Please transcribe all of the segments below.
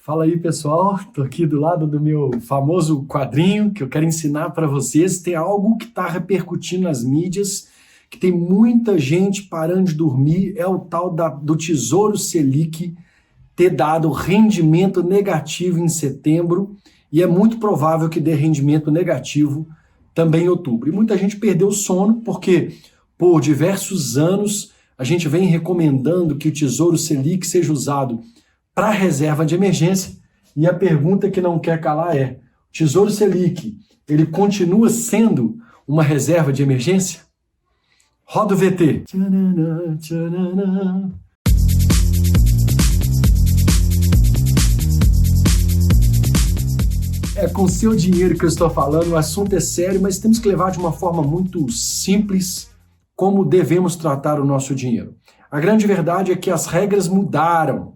Fala aí, pessoal. Estou aqui do lado do meu famoso quadrinho que eu quero ensinar para vocês. Tem algo que está repercutindo nas mídias, que tem muita gente parando de dormir, é o tal do Tesouro Selic ter dado rendimento negativo em setembro e é muito provável que dê rendimento negativo também em outubro. E muita gente perdeu o sono porque por diversos anos a gente vem recomendando que o Tesouro Selic seja usado para reserva de emergência, e a pergunta que não quer calar é: o Tesouro Selic, ele continua sendo uma reserva de emergência? Roda o VT. Tchananã, tchananã. É com seu dinheiro que eu estou falando, o assunto é sério, mas temos que levar de uma forma muito simples como devemos tratar o nosso dinheiro. A grande verdade é que as regras mudaram.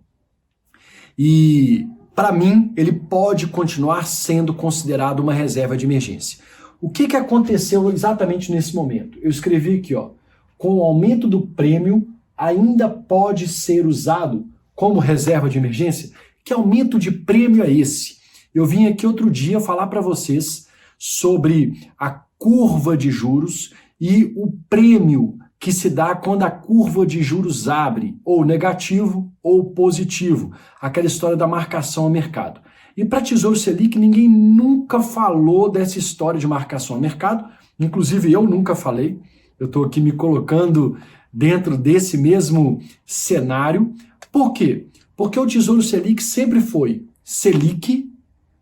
E, para mim, ele pode continuar sendo considerado uma reserva de emergência. O que aconteceu exatamente nesse momento? Eu escrevi aqui, ó, com o aumento do prêmio, ainda pode ser usado como reserva de emergência? Que aumento de prêmio é esse? Eu vim aqui outro dia falar para vocês sobre a curva de juros e o prêmio que se dá quando a curva de juros abre, ou negativo ou positivo, aquela história da marcação ao mercado. E para Tesouro Selic, ninguém nunca falou dessa história de marcação ao mercado, inclusive eu nunca falei, eu estou aqui me colocando dentro desse mesmo cenário. Por quê? Porque o Tesouro Selic sempre foi Selic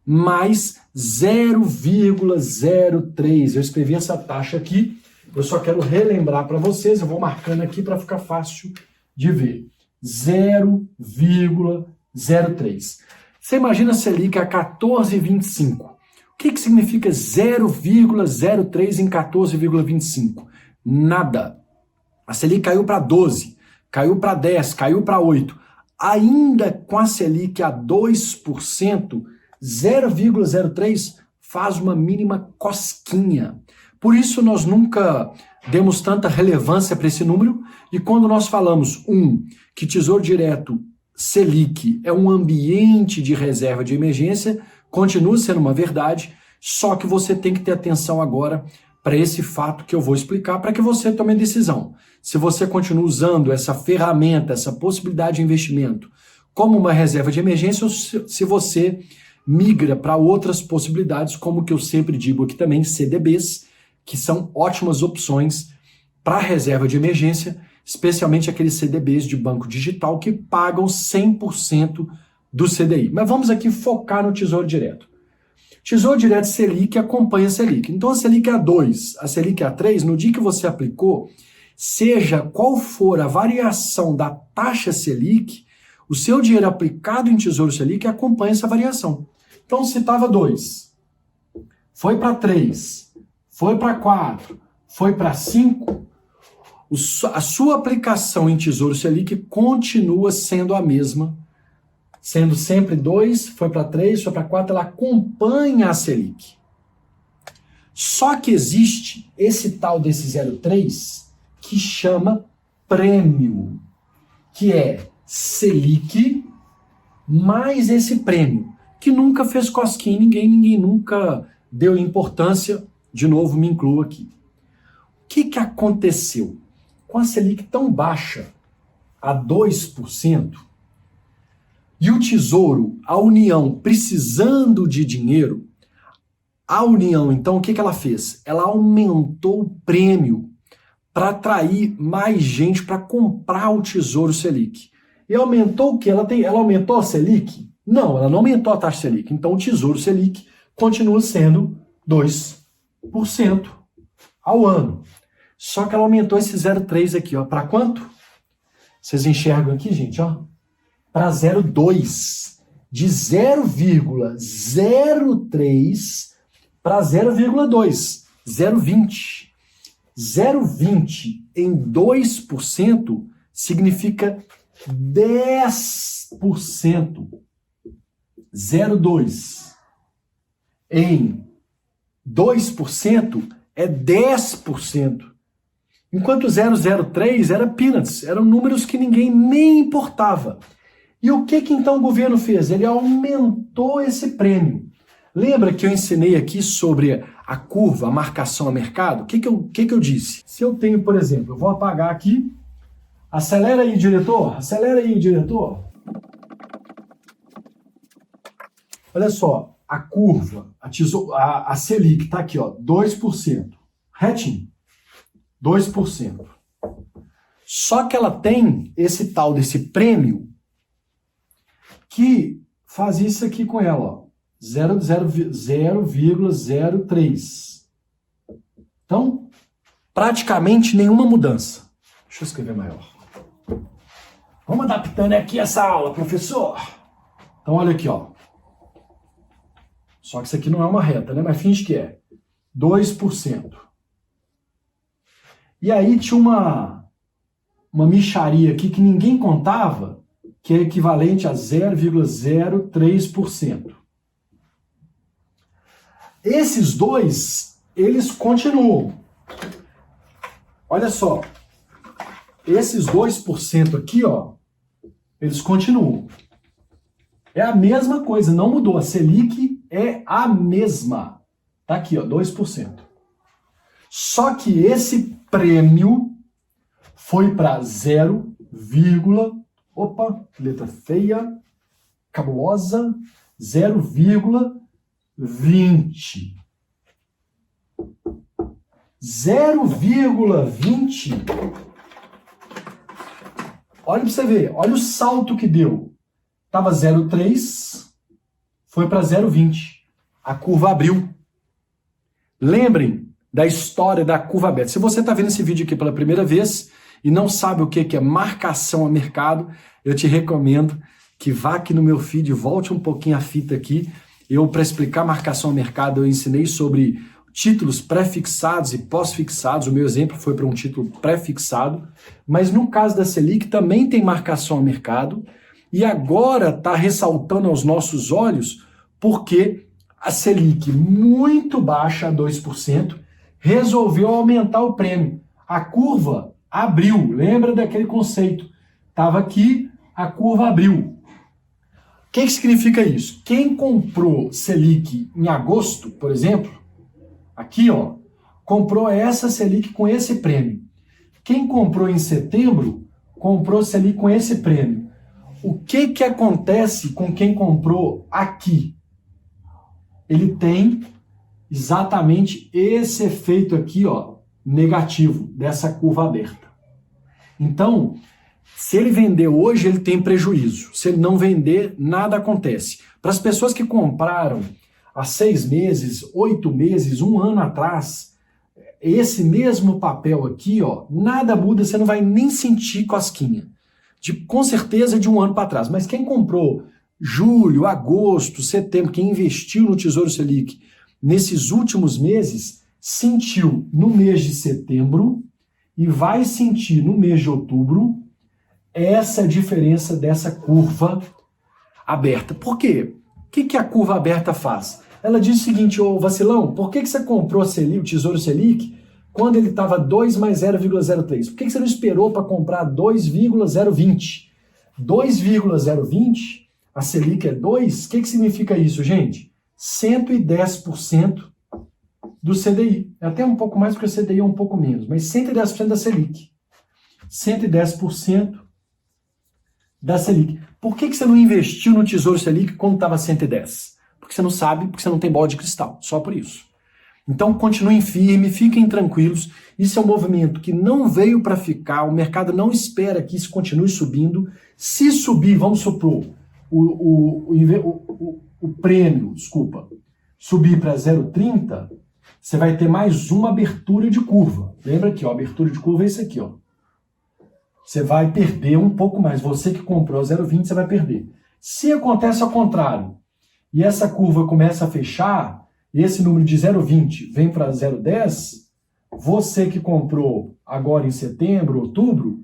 mais 0,03. Eu escrevi essa taxa aqui. Eu só quero relembrar para vocês, eu vou marcando aqui para ficar fácil de ver. 0,03. Você imagina a Selic a 14,25. O que significa 0,03 em 14,25? Nada. A Selic caiu para 12, caiu para 10, caiu para 8. Ainda com a Selic a 2%, 0,03 faz uma mínima cosquinha. Por isso nós nunca demos tanta relevância para esse número, e quando nós falamos, que Tesouro Direto Selic é um ambiente de reserva de emergência, continua sendo uma verdade, só que você tem que ter atenção agora para esse fato que eu vou explicar, para que você tome a decisão. Se você continua usando essa ferramenta, essa possibilidade de investimento como uma reserva de emergência, ou se você migra para outras possibilidades, como que eu sempre digo aqui também, CDBs, que são ótimas opções para reserva de emergência, especialmente aqueles CDBs de banco digital que pagam 100% do CDI. Mas vamos aqui focar no Tesouro Direto. Tesouro Direto Selic acompanha a Selic. Então a Selic é a 2, a Selic é a 3, no dia que você aplicou, seja qual for a variação da taxa Selic, o seu dinheiro aplicado em Tesouro Selic acompanha essa variação. Então se estava 2, foi para 3, foi para 4, foi para 5, a sua aplicação em Tesouro Selic continua sendo a mesma, sendo sempre 2, foi para 3, foi para 4, ela acompanha a Selic. Só que existe esse tal desse 0,3 que chama prêmio, que é Selic mais esse prêmio, que nunca fez cosquinha em ninguém nunca deu importância. De novo, me incluo aqui. O que aconteceu? Com a Selic tão baixa, a 2%, e o Tesouro, a União, precisando de dinheiro, a União, então, o que ela fez? Ela aumentou o prêmio para atrair mais gente para comprar o Tesouro Selic. E aumentou o quê? Ela aumentou a Selic? Não, ela não aumentou a taxa Selic. Então, o Tesouro Selic continua sendo 2% ao ano. Só que ela aumentou esse 0,3 aqui, ó, para quanto? Vocês enxergam aqui, gente, ó? Para 0,2. De 0,03 para 0,2. 0,20. 0,20 em 2% significa 10%. 0,2 em 2% é 10%. Enquanto 0,03 era peanuts, eram números que ninguém nem importava. E o que então o governo fez? Ele aumentou esse prêmio. Lembra que eu ensinei aqui sobre a curva, a marcação a mercado? O que eu disse? Se eu tenho, por exemplo, eu vou apagar aqui. Acelera aí, diretor. Acelera aí, diretor. Olha só, a curva, a Selic está aqui, ó, 2%. Retinho. 2%. Só que ela tem esse tal desse prêmio que faz isso aqui com ela, ó. 0,03. Então, praticamente nenhuma mudança. Deixa eu escrever maior. Vamos adaptando aqui essa aula, professor. Então, olha aqui, ó. Só que isso aqui não é uma reta, né? Mas finge que é. 2%. E aí tinha uma mixaria aqui que ninguém contava, que é equivalente a 0,03%. Esses dois, eles continuam. Olha só. Esses 2% aqui, ó, eles continuam. É a mesma coisa, não mudou. A Selic é a mesma. Tá aqui, ó, 2%. Só que esse prêmio foi para 0, opa, letra feia, cabulosa, 0,20. 0,20. Olha para você ver, olha o salto que deu. Estava 0,3, foi para 0,20. A curva abriu. Lembrem da história da curva aberta. Se você está vendo esse vídeo aqui pela primeira vez e não sabe o que é marcação a mercado, eu te recomendo que vá aqui no meu feed, volte um pouquinho a fita aqui. Para explicar marcação a mercado, eu ensinei sobre títulos pré-fixados e pós-fixados. O meu exemplo foi para um título pré-fixado, mas no caso da Selic também tem marcação a mercado, e agora está ressaltando aos nossos olhos porque a Selic, muito baixa, 2%, resolveu aumentar o prêmio. A curva abriu, lembra daquele conceito? Estava aqui, a curva abriu. O que significa isso? Quem comprou Selic em agosto, por exemplo, aqui, ó, comprou essa Selic com esse prêmio. Quem comprou em setembro, comprou Selic com esse prêmio. O que acontece com quem comprou aqui? Ele tem exatamente esse efeito aqui, ó, negativo, dessa curva aberta. Então, se ele vender hoje, ele tem prejuízo. Se ele não vender, nada acontece. Para as pessoas que compraram há 6 meses, 8 meses, 1 ano atrás, esse mesmo papel aqui, ó, nada muda, você não vai nem sentir cosquinha. Com certeza de 1 ano para trás. Mas quem comprou julho, agosto, setembro, quem investiu no Tesouro Selic nesses últimos meses, sentiu no mês de setembro e vai sentir no mês de outubro essa diferença dessa curva aberta. Por quê? O que a curva aberta faz? Ela diz o seguinte: ô vacilão, por que você comprou o Tesouro Selic quando ele estava 2 mais 0,03? Por que você não esperou para comprar 2,020? 2,020, a Selic é 2, o que significa isso, gente? 110% do CDI. É até um pouco mais, porque o CDI é um pouco menos, mas 110% da Selic. 110% da Selic. Por que você não investiu no Tesouro Selic quando estava 110? Porque você não sabe, porque você não tem bola de cristal. Só por isso. Então continuem firmes, fiquem tranquilos. Isso é um movimento que não veio para ficar. O mercado não espera que isso continue subindo. Se subir, vamos supor, o prêmio, subir para 0,30, você vai ter mais uma abertura de curva. Lembra aqui, ó, a abertura de curva é isso aqui, ó. Você vai perder um pouco mais. Você que comprou 0,20, você vai perder. Se acontece ao contrário, e essa curva começa a fechar, e esse número de 0,20 vem para 0,10, você que comprou agora em setembro, outubro,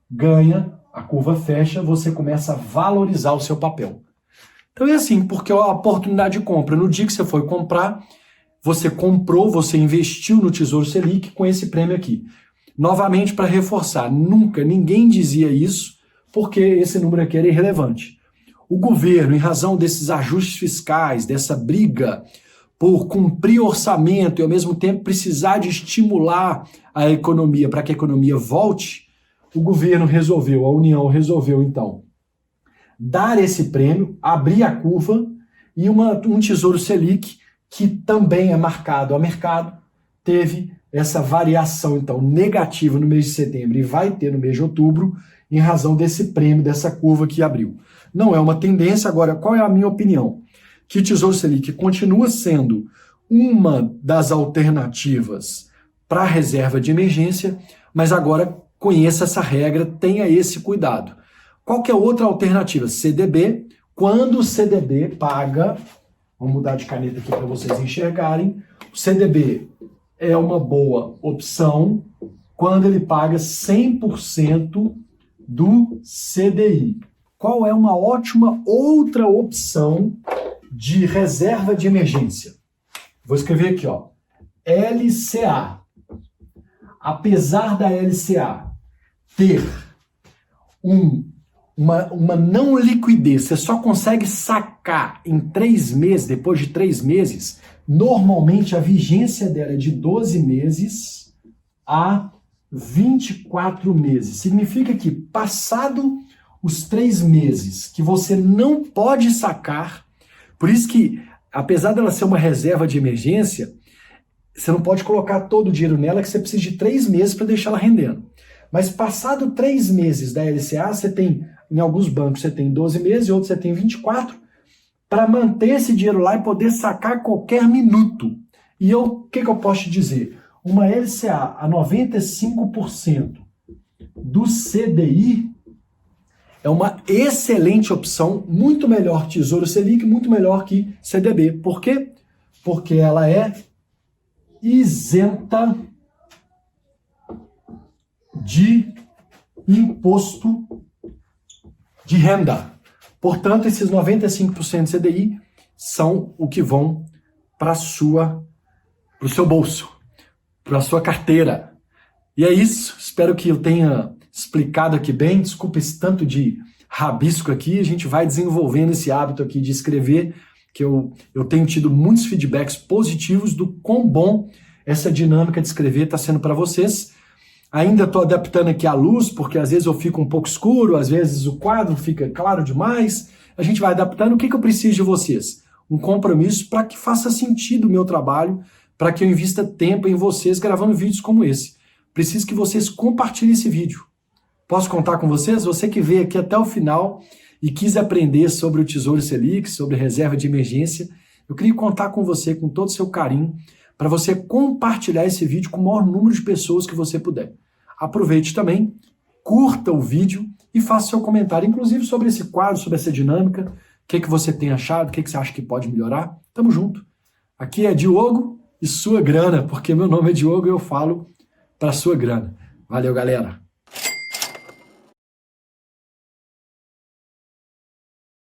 ganha, a curva fecha, você começa a valorizar o seu papel. Então é assim, porque a oportunidade de compra, no dia que você foi comprar, você comprou, você investiu no Tesouro Selic com esse prêmio aqui. Novamente, para reforçar, nunca ninguém dizia isso, porque esse número aqui era irrelevante. o governo, em razão desses ajustes fiscais, dessa briga por cumprir orçamento e ao mesmo tempo precisar de estimular a economia para que a economia volte, o governo resolveu, a União resolveu então dar esse prêmio, abrir a curva e um Tesouro Selic que também é marcado a mercado, teve essa variação então negativa no mês de setembro e vai ter no mês de outubro em razão desse prêmio, dessa curva que abriu. Não é uma tendência. Agora, qual é a minha opinião? Que o Tesouro Selic continua sendo uma das alternativas para a reserva de emergência, mas agora conheça essa regra, tenha esse cuidado. Qual que é outra alternativa? CDB, quando o CDB paga, vamos mudar de caneta aqui para vocês enxergarem, o CDB é uma boa opção quando ele paga 100% do CDI. Qual é uma ótima outra opção de reserva de emergência? Vou escrever aqui, ó, LCA. Apesar da LCA ter uma não liquidez, você só consegue sacar em 3 meses, depois de 3 meses, normalmente a vigência dela é de 12 meses a 24 meses. Significa que, passado os 3 meses que você não pode sacar, por isso que, apesar dela ser uma reserva de emergência, você não pode colocar todo o dinheiro nela, que você precisa de 3 meses para deixar ela rendendo. Mas passado 3 meses da LCA, você tem, em alguns bancos você tem 12 meses, em outros você tem 24, para manter esse dinheiro lá e poder sacar a qualquer minuto. E o que eu posso te dizer? Uma LCA a 95% do CDI é uma excelente opção, muito melhor que Tesouro Selic, muito melhor que CDB. Por quê? Porque ela é isenta de imposto de renda. Portanto, esses 95% de CDI são o que vão para o seu bolso, para a sua carteira. E é isso. Espero que eu tenha explicado aqui bem. Desculpa esse tanto de rabisco aqui. A gente vai desenvolvendo esse hábito aqui de escrever, que eu tenho tido muitos feedbacks positivos do quão bom essa dinâmica de escrever está sendo para vocês. Ainda estou adaptando aqui a luz, porque às vezes eu fico um pouco escuro, às vezes o quadro fica claro demais. A gente vai adaptando. O que eu preciso de vocês? Um compromisso para que faça sentido o meu trabalho, para que eu invista tempo em vocês gravando vídeos como esse. Preciso que vocês compartilhem esse vídeo. Posso contar com vocês? Você que veio aqui até o final e quis aprender sobre o Tesouro Selic, sobre reserva de emergência, eu queria contar com você, com todo o seu carinho, para você compartilhar esse vídeo com o maior número de pessoas que você puder. Aproveite também, curta o vídeo e faça seu comentário, inclusive sobre esse quadro, sobre essa dinâmica, o que você tem achado, o que você acha que pode melhorar. Tamo junto. Aqui é Diogo e sua grana, porque meu nome é Diogo e eu falo para sua grana. Valeu, galera!